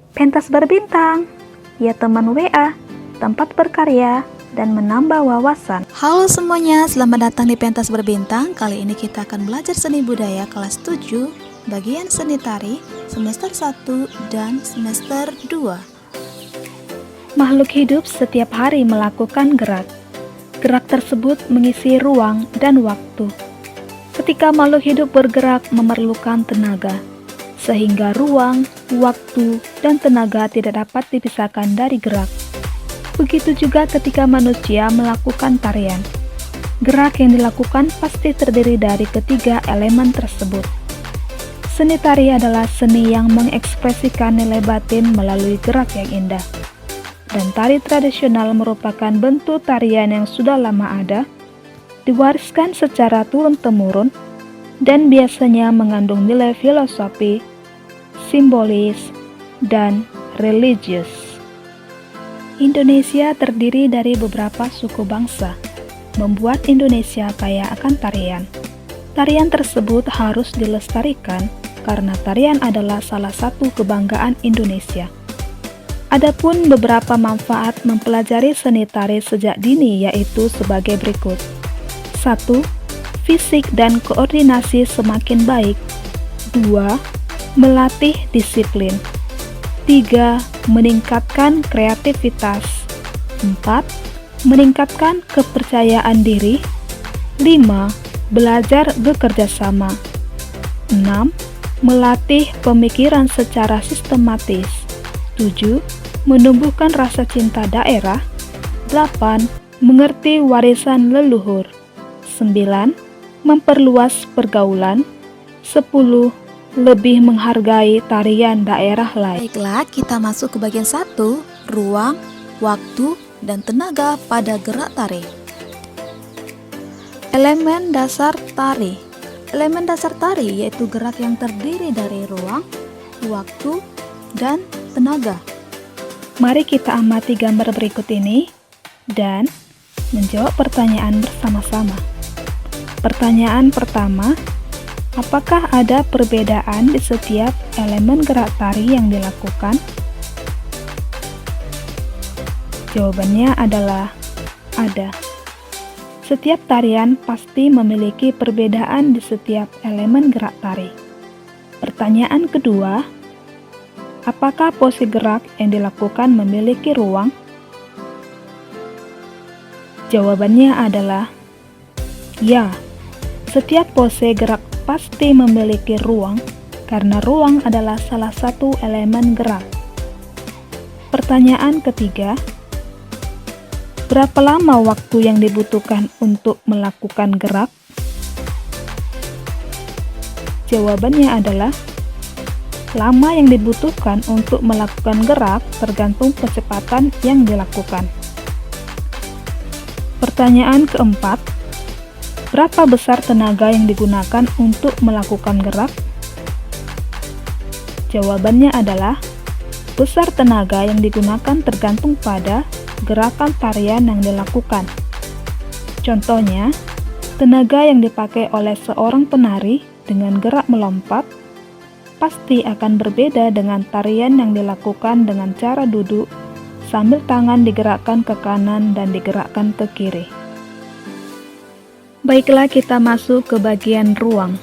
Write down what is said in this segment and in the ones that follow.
Pentas berbintang, ya teman WA, tempat berkarya dan menambah wawasan. Halo semuanya, selamat datang di Pentas Berbintang. Kali ini kita akan belajar seni budaya kelas 7, bagian seni tari, semester 1 dan semester 2. Makhluk hidup setiap hari melakukan gerak. Gerak tersebut mengisi ruang dan waktu. Ketika makhluk hidup bergerak memerlukan tenaga, sehingga ruang, waktu, dan tenaga tidak dapat dipisahkan dari gerak. Begitu juga ketika manusia melakukan tarian. Gerak yang dilakukan pasti terdiri dari ketiga elemen tersebut. Seni tari adalah seni yang mengekspresikan nilai batin melalui gerak yang indah. Dan tari tradisional merupakan bentuk tarian yang sudah lama ada, diwariskan secara turun-temurun, dan biasanya mengandung nilai filosofi, simbolis, dan religius. Indonesia terdiri dari beberapa suku bangsa, membuat Indonesia kaya akan tarian. Tarian tersebut harus dilestarikan karena tarian adalah salah satu kebanggaan Indonesia. Adapun beberapa manfaat mempelajari seni tari sejak dini yaitu sebagai berikut. 1. Fisik dan koordinasi semakin baik. 2. Melatih disiplin. 3. Meningkatkan kreativitas. 4. Meningkatkan kepercayaan diri. 5. Belajar bekerja sama. 6. Melatih pemikiran secara sistematis. 7. Menumbuhkan rasa cinta daerah. 8. Mengerti warisan leluhur. 9. Memperluas pergaulan. 10. Lebih menghargai tarian daerah lain. Baiklah, kita masuk ke bagian 1, ruang, waktu, dan tenaga pada gerak tari. Elemen dasar tari. Elemen dasar tari yaitu gerak yang terdiri dari ruang, waktu, dan tenaga. Mari kita amati gambar berikut ini dan menjawab pertanyaan bersama-sama. Pertanyaan pertama, apakah ada perbedaan di setiap elemen gerak tari yang dilakukan? Jawabannya adalah ada. Setiap tarian pasti memiliki perbedaan di setiap elemen gerak tari. Pertanyaan kedua, apakah pose gerak yang dilakukan memiliki ruang? Jawabannya adalah ya. Setiap pose gerak pasti memiliki ruang karena ruang adalah salah satu elemen gerak. Pertanyaan ketiga, berapa lama waktu yang dibutuhkan untuk melakukan gerak? Jawabannya adalah lama yang dibutuhkan untuk melakukan gerak tergantung kecepatan yang dilakukan. Pertanyaan keempat, berapa besar tenaga yang digunakan untuk melakukan gerak? Jawabannya adalah besar tenaga yang digunakan tergantung pada gerakan tarian yang dilakukan. Contohnya, tenaga yang dipakai oleh seorang penari dengan gerak melompat pasti akan berbeda dengan tarian yang dilakukan dengan cara duduk sambil tangan digerakkan ke kanan dan digerakkan ke kiri. Baiklah, kita masuk ke bagian ruang.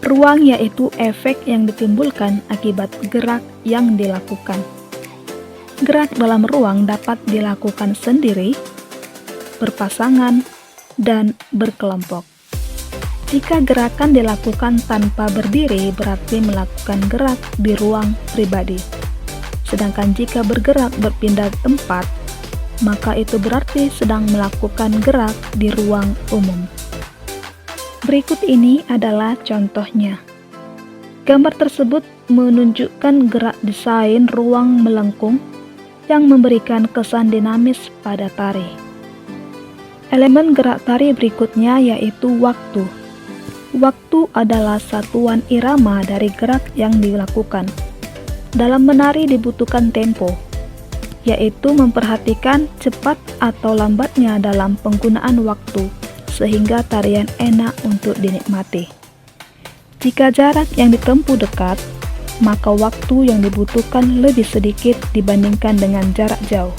Ruang yaitu efek yang ditimbulkan akibat gerak yang dilakukan. Gerak dalam ruang dapat dilakukan sendiri, berpasangan, dan berkelompok. Jika gerakan dilakukan tanpa berdiri berarti melakukan gerak di ruang pribadi. Sedangkan jika bergerak berpindah tempat, maka itu berarti sedang melakukan gerak di ruang umum. Berikut ini adalah contohnya. Gambar tersebut menunjukkan gerak desain ruang melengkung yang memberikan kesan dinamis pada tari. Elemen gerak tari berikutnya yaitu waktu. Waktu adalah satuan irama dari gerak yang dilakukan. Dalam menari dibutuhkan tempo, yaitu memperhatikan cepat atau lambatnya dalam penggunaan waktu, sehingga tarian enak untuk dinikmati. Jika jarak yang ditempuh dekat, maka waktu yang dibutuhkan lebih sedikit dibandingkan dengan jarak jauh.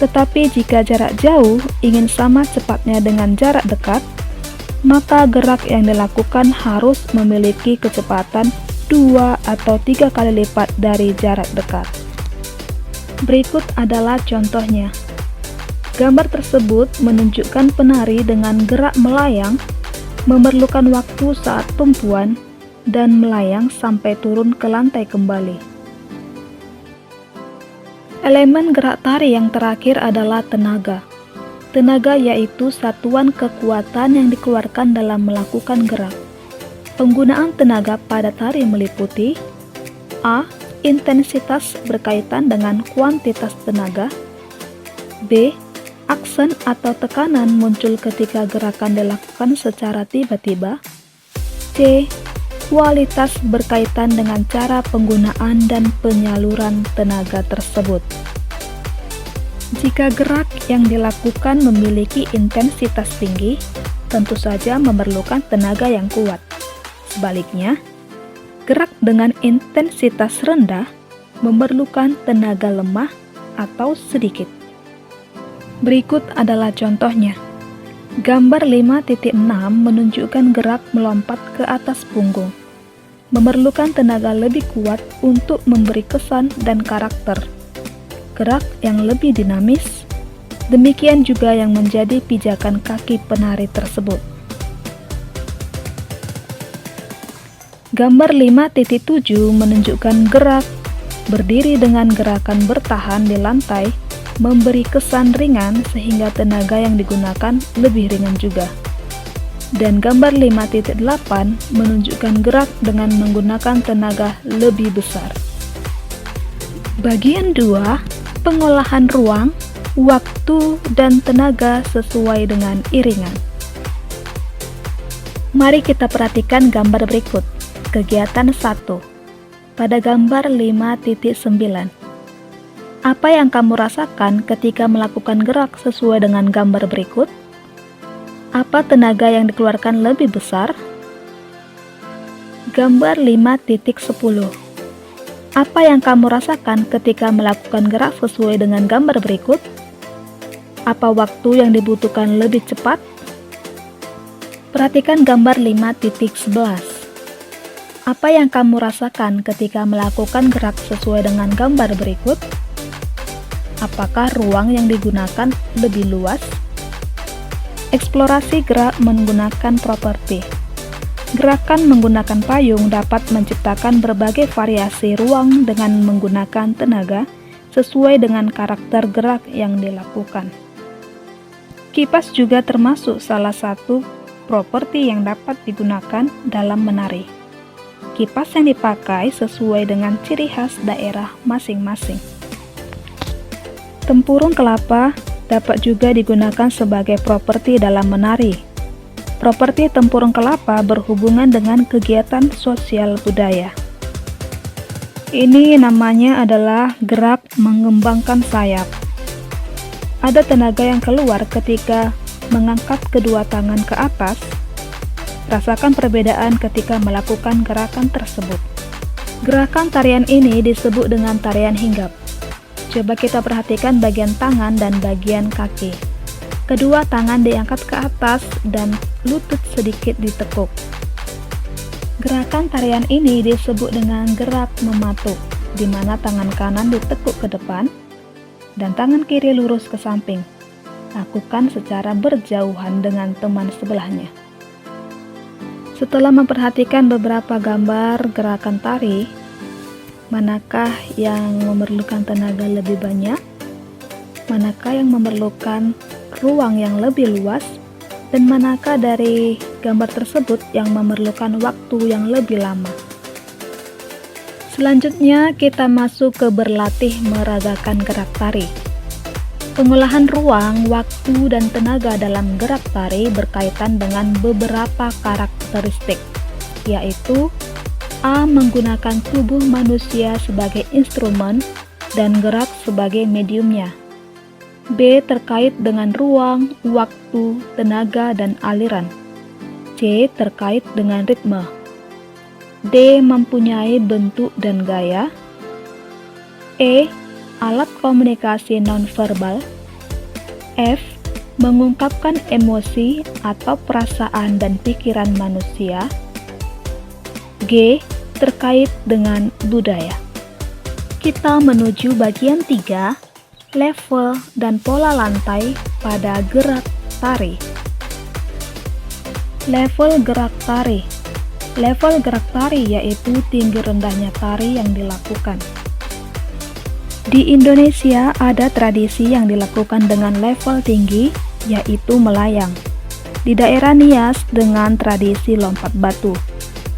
Tetapi jika jarak jauh ingin sama cepatnya dengan jarak dekat, maka gerak yang dilakukan harus memiliki kecepatan 2 atau 3 kali lipat dari jarak dekat. Berikut adalah contohnya. Gambar tersebut menunjukkan penari dengan gerak melayang, memerlukan waktu saat tumpuan, dan melayang sampai turun ke lantai kembali. Elemen gerak tari yang terakhir adalah tenaga. Tenaga yaitu satuan kekuatan yang dikeluarkan dalam melakukan gerak. Penggunaan tenaga pada tari meliputi A. Intensitas berkaitan dengan kuantitas tenaga. B. Aksen atau tekanan muncul ketika gerakan dilakukan secara tiba-tiba. C. Kualitas berkaitan dengan cara penggunaan dan penyaluran tenaga tersebut. Jika gerak yang dilakukan memiliki intensitas tinggi, tentu saja memerlukan tenaga yang kuat. Sebaliknya, gerak dengan intensitas rendah memerlukan tenaga lemah atau sedikit. Berikut adalah contohnya. Gambar 5.6 menunjukkan gerak melompat ke atas punggung. Memerlukan tenaga lebih kuat untuk memberi kesan dan karakter. Gerak yang lebih dinamis, demikian juga yang menjadi pijakan kaki penari tersebut. Gambar 5.7 menunjukkan gerak berdiri dengan gerakan bertahan di lantai, memberi kesan ringan sehingga tenaga yang digunakan lebih ringan juga. Dan gambar 5.8 menunjukkan gerak dengan menggunakan tenaga lebih besar. Bagian 2, pengolahan ruang, waktu, dan tenaga sesuai dengan iringan. Mari kita perhatikan gambar berikut. Kegiatan 1. Pada gambar 5.9. Apa yang kamu rasakan ketika melakukan gerak sesuai dengan gambar berikut? Apa tenaga yang dikeluarkan lebih besar? Gambar 5.10. Apa yang kamu rasakan ketika melakukan gerak sesuai dengan gambar berikut? Apa waktu yang dibutuhkan lebih cepat? Perhatikan gambar 5.11. Apa yang kamu rasakan ketika melakukan gerak sesuai dengan gambar berikut? Apakah ruang yang digunakan lebih luas? Eksplorasi gerak menggunakan properti. Gerakan menggunakan payung dapat menciptakan berbagai variasi ruang dengan menggunakan tenaga sesuai dengan karakter gerak yang dilakukan. Kipas juga termasuk salah satu properti yang dapat digunakan dalam menari. Kipas yang dipakai sesuai dengan ciri khas daerah masing-masing. Tempurung kelapa dapat juga digunakan sebagai properti dalam menari. Properti tempurung kelapa berhubungan dengan kegiatan sosial budaya. Ini namanya adalah gerak mengembangkan sayap. Ada tenaga yang keluar ketika mengangkat kedua tangan ke atas. Rasakan perbedaan ketika melakukan gerakan tersebut. Gerakan tarian ini disebut dengan tarian hinggap. Coba kita perhatikan bagian tangan dan bagian kaki. Kedua tangan diangkat ke atas dan lutut sedikit ditekuk. Gerakan tarian ini disebut dengan gerak mematuk, di mana tangan kanan ditekuk ke depan dan tangan kiri lurus ke samping. Lakukan secara berjauhan dengan teman sebelahnya. Setelah memperhatikan beberapa gambar gerakan tari, manakah yang memerlukan tenaga lebih banyak? Manakah yang memerlukan ruang yang lebih luas? Dan manakah dari gambar tersebut yang memerlukan waktu yang lebih lama? Selanjutnya kita masuk ke berlatih meragakan gerak tari. Pengolahan ruang, waktu, dan tenaga dalam gerak tari berkaitan dengan beberapa karakteristik, yaitu A. Menggunakan tubuh manusia sebagai instrumen dan gerak sebagai mediumnya. B. Terkait dengan ruang, waktu, tenaga, dan aliran. C. Terkait dengan ritme. D. Mempunyai bentuk dan gaya. E. Alat komunikasi nonverbal. F. Mengungkapkan emosi atau perasaan dan pikiran manusia. G. Terkait dengan budaya. Kita menuju bagian 3, level dan pola lantai pada gerak tari. Level gerak tari. Level gerak tari yaitu tinggi rendahnya tari yang dilakukan. Di Indonesia ada tradisi yang dilakukan dengan level tinggi, yaitu melayang. Di daerah Nias dengan tradisi lompat batu.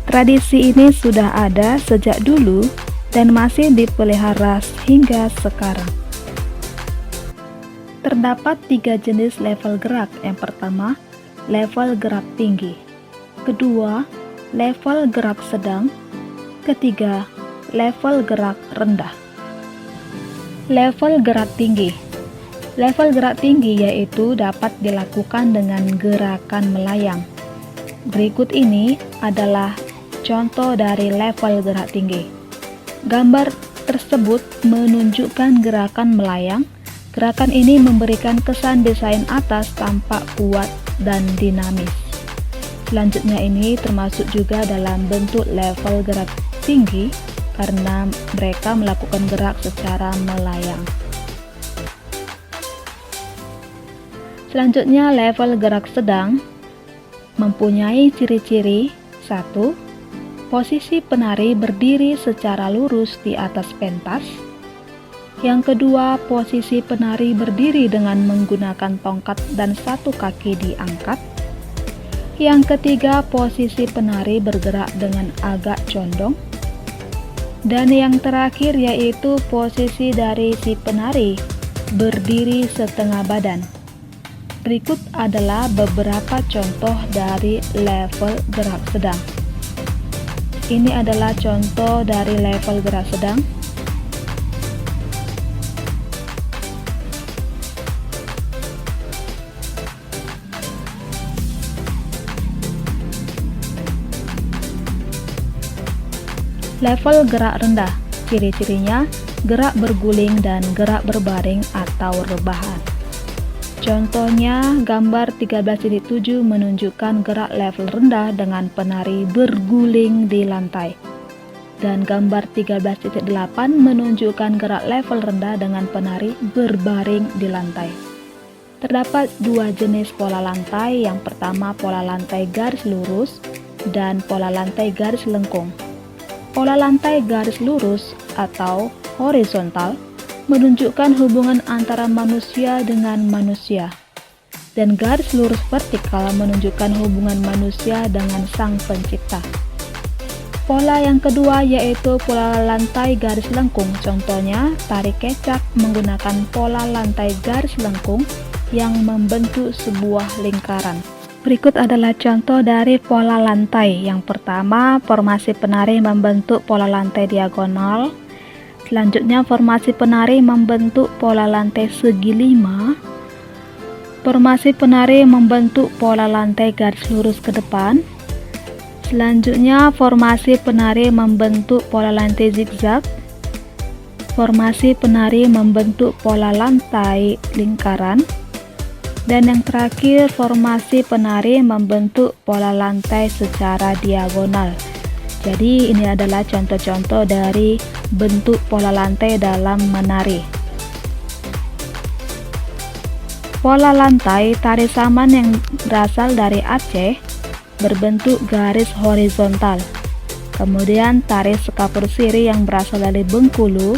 Tradisi ini sudah ada sejak dulu dan masih dipelihara hingga sekarang. Terdapat 3 jenis level gerak. Yang pertama, level gerak tinggi. Kedua, level gerak sedang. Ketiga, level gerak rendah. Level gerak tinggi. Level gerak tinggi yaitu dapat dilakukan dengan gerakan melayang. Berikut ini adalah contoh dari level gerak tinggi. Gambar tersebut menunjukkan gerakan melayang. Gerakan ini memberikan kesan desain atas tampak kuat dan dinamis. Selanjutnya ini termasuk juga dalam bentuk level gerak tinggi karena mereka melakukan gerak secara melayang. Selanjutnya level gerak sedang mempunyai ciri-ciri. 1. Posisi penari berdiri secara lurus di atas pentas. Yang kedua, posisi penari berdiri dengan menggunakan tongkat dan satu kaki diangkat. Yang ketiga, posisi penari bergerak dengan agak condong. Dan yang terakhir yaitu posisi dari si penari berdiri setengah badan. Berikut adalah beberapa contoh dari level gerak sedang. Ini adalah contoh dari level gerak sedang. Level gerak rendah, ciri-cirinya gerak berguling dan gerak berbaring atau rebahan. Contohnya, gambar 13.7 menunjukkan gerak level rendah dengan penari berguling di lantai. Dan gambar 13.8 menunjukkan gerak level rendah dengan penari berbaring di lantai. Terdapat 2 jenis pola lantai, yang pertama pola lantai garis lurus dan pola lantai garis lengkung. Pola lantai garis lurus atau horizontal menunjukkan hubungan antara manusia dengan manusia, dan garis lurus vertikal menunjukkan hubungan manusia dengan Sang Pencipta. Pola yang kedua yaitu pola lantai garis lengkung. Contohnya, tari kecak menggunakan pola lantai garis lengkung yang membentuk sebuah lingkaran. Berikut adalah contoh dari pola lantai. Yang pertama, formasi penari membentuk pola lantai diagonal. Selanjutnya, formasi penari membentuk pola lantai segi 5. Formasi penari membentuk pola lantai garis lurus ke depan. Selanjutnya, formasi penari membentuk pola lantai zigzag. Formasi penari membentuk pola lantai lingkaran. Dan yang terakhir, formasi penari membentuk pola lantai secara diagonal. Jadi ini adalah contoh-contoh dari bentuk pola lantai dalam menari. Pola lantai tari saman yang berasal dari Aceh berbentuk garis horizontal. Kemudian tari sekapur siri yang berasal dari Bengkulu,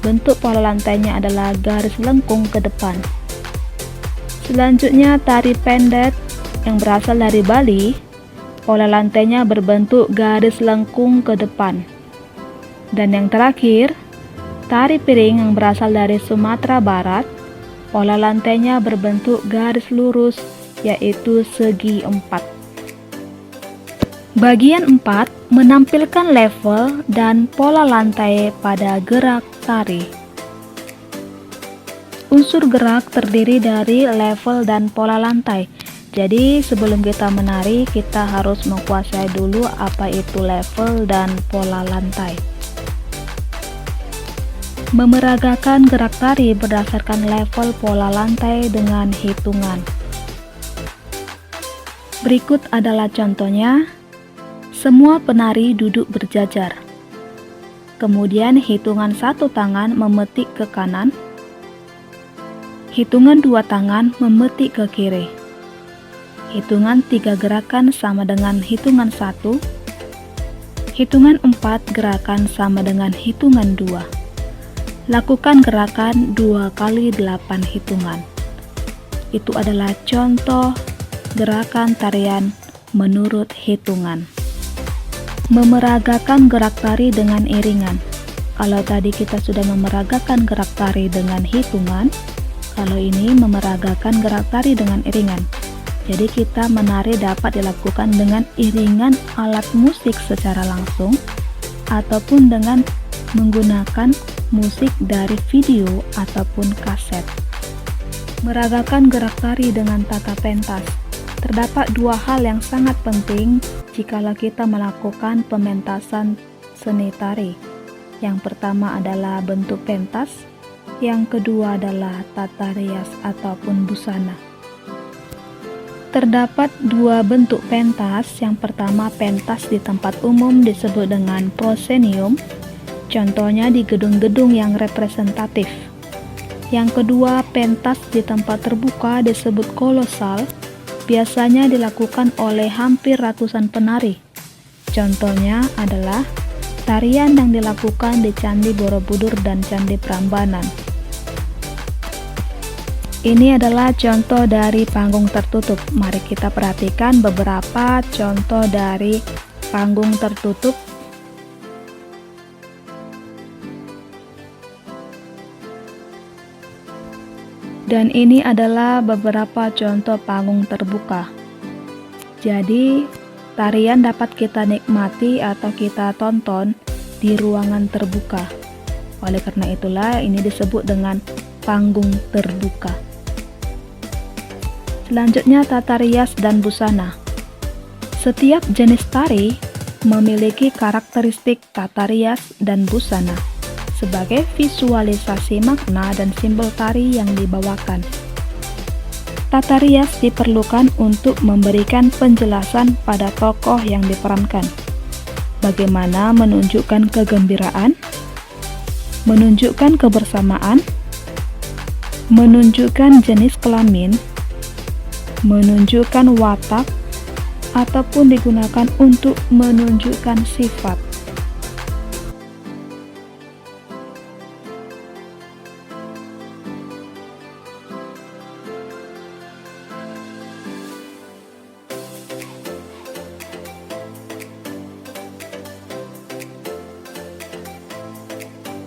bentuk pola lantainya adalah garis lengkung ke depan. Selanjutnya, tari pendet yang berasal dari Bali, pola lantainya berbentuk garis lengkung ke depan. Dan yang terakhir, tari piring yang berasal dari Sumatera Barat, pola lantainya berbentuk garis lurus yaitu segi 4. Bagian 4 menampilkan level dan pola lantai pada gerak tari. Unsur gerak terdiri dari level dan pola lantai. Jadi sebelum kita menari, kita harus menguasai dulu apa itu level dan pola lantai. Memeragakan gerak tari berdasarkan level pola lantai dengan hitungan. Berikut adalah contohnya. Semua penari duduk berjajar. Kemudian hitungan 1 tangan memetik ke kanan. Hitungan 2 tangan memetik ke kiri. Hitungan 3 gerakan sama dengan hitungan 1. Hitungan 4 gerakan sama dengan hitungan 2. Lakukan gerakan 2 kali 8 hitungan. Itu adalah contoh gerakan tarian menurut hitungan. Memeragakan gerak tari dengan iringan. Kalau tadi kita sudah memeragakan gerak tari dengan hitungan, kalau ini memeragakan gerak tari dengan iringan. Jadi kita menari dapat dilakukan dengan iringan alat musik secara langsung ataupun dengan menggunakan musik dari video ataupun kaset. Meragakan gerak tari dengan tata pentas. Terdapat 2 hal yang sangat penting jikalau kita melakukan pementasan seni tari. Yang pertama adalah bentuk pentas, yang kedua adalah tata rias ataupun busana. Terdapat 2 bentuk pentas. Yang pertama, pentas di tempat umum disebut dengan proscenium, contohnya di gedung-gedung yang representatif. Yang kedua, pentas di tempat terbuka disebut kolosal, biasanya dilakukan oleh hampir ratusan penari. Contohnya adalah tarian yang dilakukan di Candi Borobudur dan Candi Prambanan. Ini adalah contoh dari panggung tertutup. Mari kita perhatikan beberapa contoh dari panggung tertutup. Dan ini adalah beberapa contoh panggung terbuka. Jadi, tarian dapat kita nikmati atau kita tonton di ruangan terbuka. Oleh karena itulah ini disebut dengan panggung terbuka. Selanjutnya, tata rias dan busana. Setiap jenis tari memiliki karakteristik tata rias dan busana sebagai visualisasi makna dan simbol tari yang dibawakan. Tata rias diperlukan untuk memberikan penjelasan pada tokoh yang diperankan. Bagaimana menunjukkan kegembiraan, menunjukkan kebersamaan, menunjukkan jenis kelamin, menunjukkan watak, ataupun digunakan untuk menunjukkan sifat.